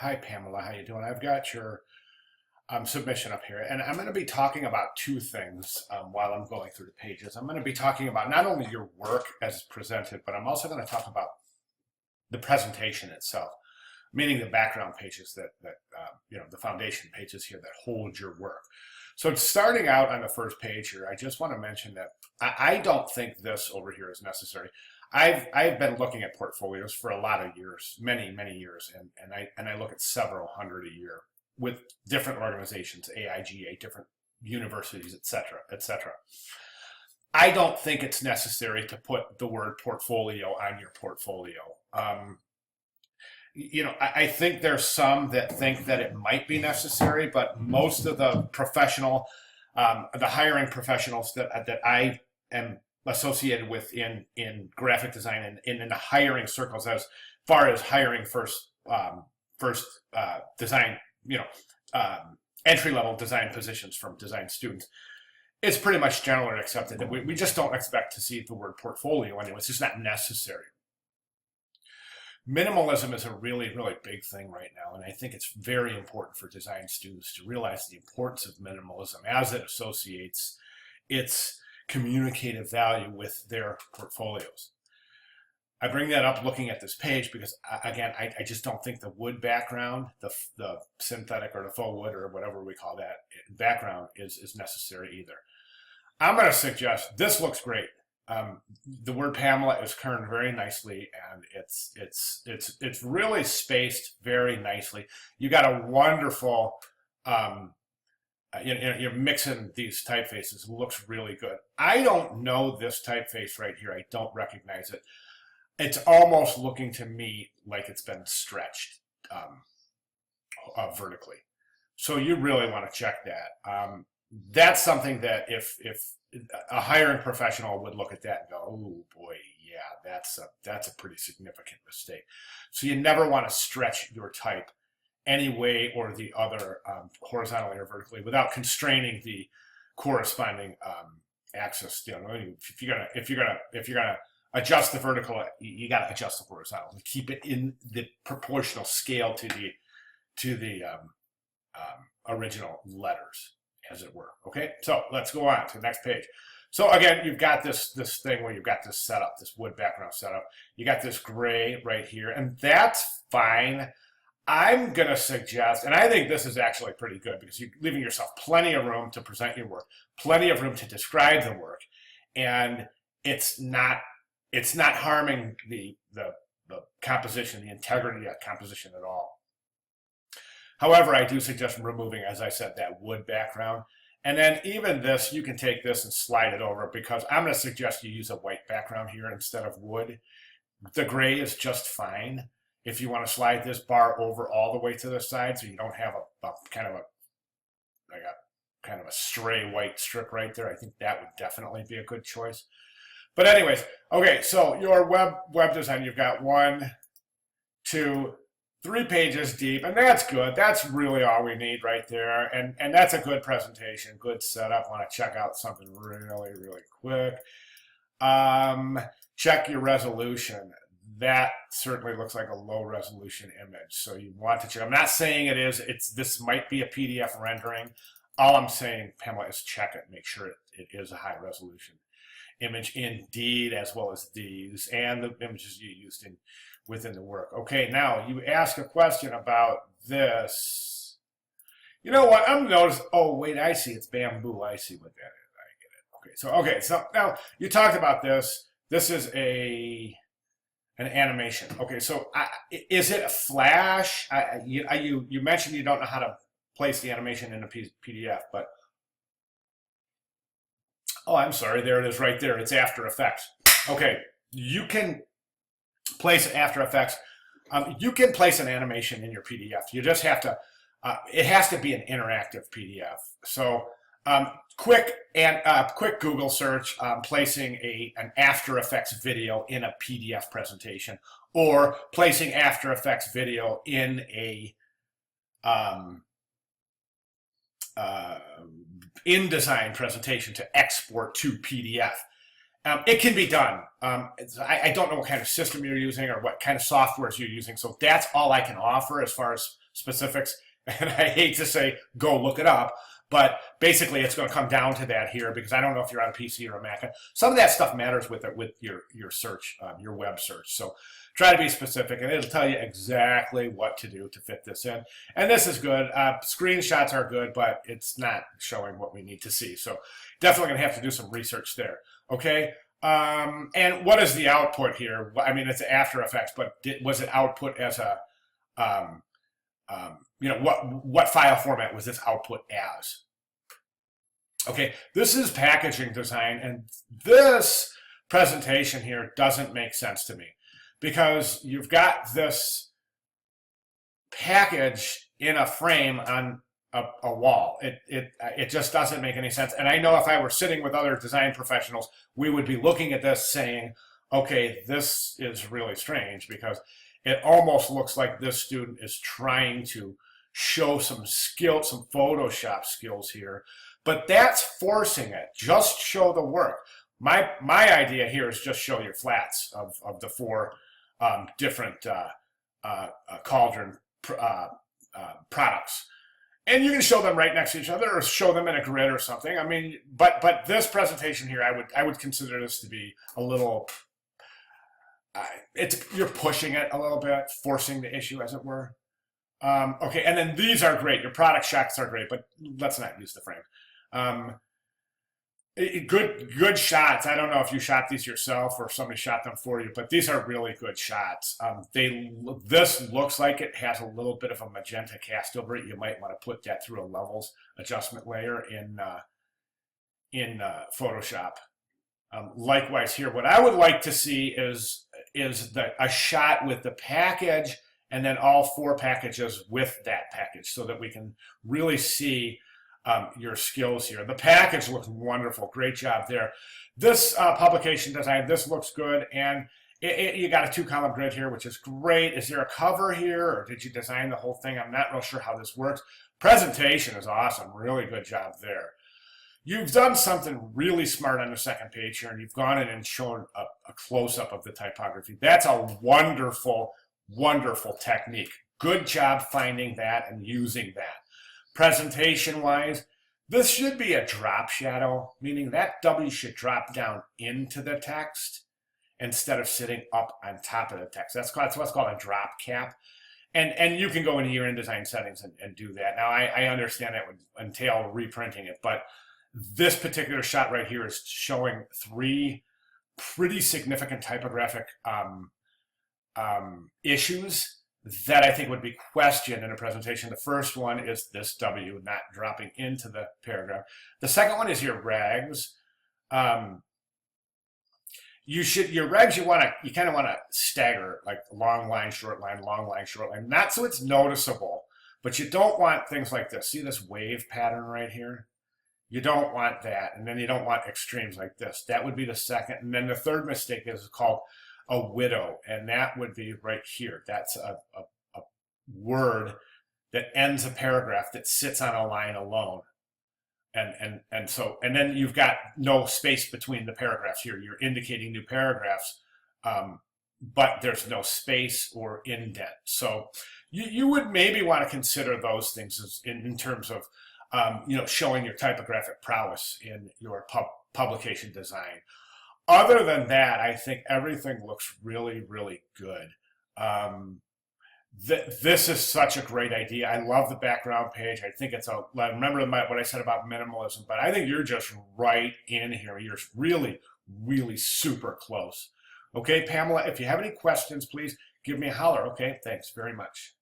Hi, Pamela. How you doing? I've got your submission up here, and I'm going to be talking about two things while I'm going through the pages. I'm going to be talking about not only your work as presented, but I'm also going to talk about the presentation itself, meaning the background pages that the foundation pages here that hold your work. So starting out on the first page here, I just want to mention that I don't think this over here is necessary. I've been looking at portfolios for a lot of years, many years, and I look at several hundred a year with different organizations, AIGA, different universities, et cetera, et cetera. I don't think it's necessary to put the word portfolio on your portfolio. I think there's some that think that it might be necessary, but most of the the hiring professionals that I am associated with in graphic design and in the hiring circles, as far as hiring first design, entry level design positions from design students, it's pretty much generally accepted that we just don't expect to see the word portfolio anyway. It's just not necessary. Minimalism is a really big thing right now, and I think it's very important for design students to realize the importance of minimalism as it associates its communicative value with their portfolios. I bring that up looking at this page because, again, I just don't think the wood background, the synthetic or the faux wood or whatever we call that background is necessary either. I'm going to suggest this looks great. The word Pamela is kerned very nicely, and it's really spaced very nicely. You got a wonderful, you're mixing these typefaces. It looks really good. I don't know this typeface right here. I don't recognize it. It's almost looking to me like it's been stretched vertically. So you really want to check that. That's something that if a hiring professional would look at that and go, oh boy, yeah, that's a pretty significant mistake. So you never want to stretch your type any way or the other, horizontally or vertically, without constraining the corresponding axis. If you're gonna adjust the vertical, you got to adjust the horizontal and keep it in the proportional scale to the original letters, as it were. Okay, so let's go on to the next page. So again, you've got this thing where you've got this setup, this wood background setup. You got this gray right here, and that's fine. I'm gonna suggest, and I think this is actually pretty good because you're leaving yourself plenty of room to present your work, plenty of room to describe the work, and it's not harming the composition, the integrity of composition at all. However, I do suggest removing, as I said, that wood background. And then even this, you can take this and slide it over, because I'm going to suggest you use a white background here instead of wood. The gray is just fine. If you want to slide this bar over all the way to the side so you don't have a kind of a stray white strip right there, I think that would definitely be a good choice. But anyways, okay, so your web design, you've got 1, 2, 3 pages deep, and that's good. That's really all we need right there, and that's a good presentation, good setup. I want to check out something really quick. Check your resolution. That certainly looks like a low resolution image, so you want to check. I'm not saying it is. This might be a PDF rendering. All I'm saying, Pamela, is check it. Make sure it is a high resolution image indeed, as well as these and the images you used within the work. Okay, now you ask a question about this. You know what? I'm noticing. Oh wait, I see. It's bamboo. I see what that is. I get it. Okay, so now you talked about this. This is an animation. Okay, so is it a flash? You mentioned you don't know how to place the animation in a PDF, but oh, I'm sorry. There it is right there. It's After Effects. Okay, you can place After Effects. You can place an animation in your PDF. You just have to, it has to be an interactive PDF. So quick Google search, placing an After Effects video in a PDF presentation, or placing After Effects video in a InDesign presentation to export to PDF. It can be done. I don't know what kind of system you're using or what kind of softwares you're using, so that's all I can offer as far as specifics. And I hate to say go look it up, but basically it's going to come down to that here because I don't know if you're on a PC or a Mac. Some of that stuff matters with your search, your web search. So try to be specific, and it'll tell you exactly what to do to fit this in. And this is good. Screenshots are good, but it's not showing what we need to see. So definitely going to have to do some research there. Okay. And what is the output here? I mean, it's After Effects, but was it output as a what file format was this output as? Okay, this is packaging design, and this presentation here doesn't make sense to me because you've got this package in a frame on a wall. It just doesn't make any sense. And I know if I were sitting with other design professionals, we would be looking at this saying, okay, this is really strange because it almost looks like this student is trying to show some skill, some Photoshop skills here, but that's forcing it. Just show the work. My idea here is just show your flats of the four different Cauldron products. And you can show them right next to each other or show them in a grid or something. I mean, but this presentation here, I would consider this to be a little, you're pushing it a little bit, forcing the issue, as it were. Okay, and then these are great. Your product shots are great, but let's not use the frame. Good shots. I don't know if you shot these yourself or somebody shot them for you, but these are really good shots. This looks like it has a little bit of a magenta cast over it. You might want to put that through a levels adjustment layer in Photoshop. Likewise here, what I would like to see is a shot with the package and then all four packages with that package so that we can really see your skills here. The package looks wonderful. Great job there. This publication design, this looks good. And you got a 2-column grid here, which is great. Is there a cover here or did you design the whole thing? I'm not real sure how this works. Presentation is awesome. Really good job there. You've done something really smart on the second page here, and you've gone in and shown a close-up of the typography. That's a wonderful, wonderful technique. Good job finding that and using that. Presentation-wise, this should be a drop shadow, meaning that W should drop down into the text instead of sitting up on top of the text. That's what's called a drop cap. And you can go into your InDesign settings and do that. Now, I understand that would entail reprinting it, but this particular shot right here is showing 3 pretty significant typographic issues that I think would be questioned in a presentation. The first one is this W not dropping into the paragraph. The second one is your regs. Your regs, you kind of want to stagger, like long line, short line, long line, short line, not so it's noticeable, but you don't want things like this. See this wave pattern right here? You don't want that, and then you don't want extremes like this. That would be the second, and then the third mistake is called a widow, and that would be right here. That's a word that ends a paragraph that sits on a line alone. And then you've got no space between the paragraphs here. You're indicating new paragraphs, but there's no space or indent. So you would maybe want to consider those things as in terms of showing your typographic prowess in your publication design. Other than that, I think everything looks really, really good. This is such a great idea. I love the background page. I think remember what I said about minimalism, but I think you're just right in here. You're really, really super close. Okay, Pamela, if you have any questions, please give me a holler. Okay, thanks very much.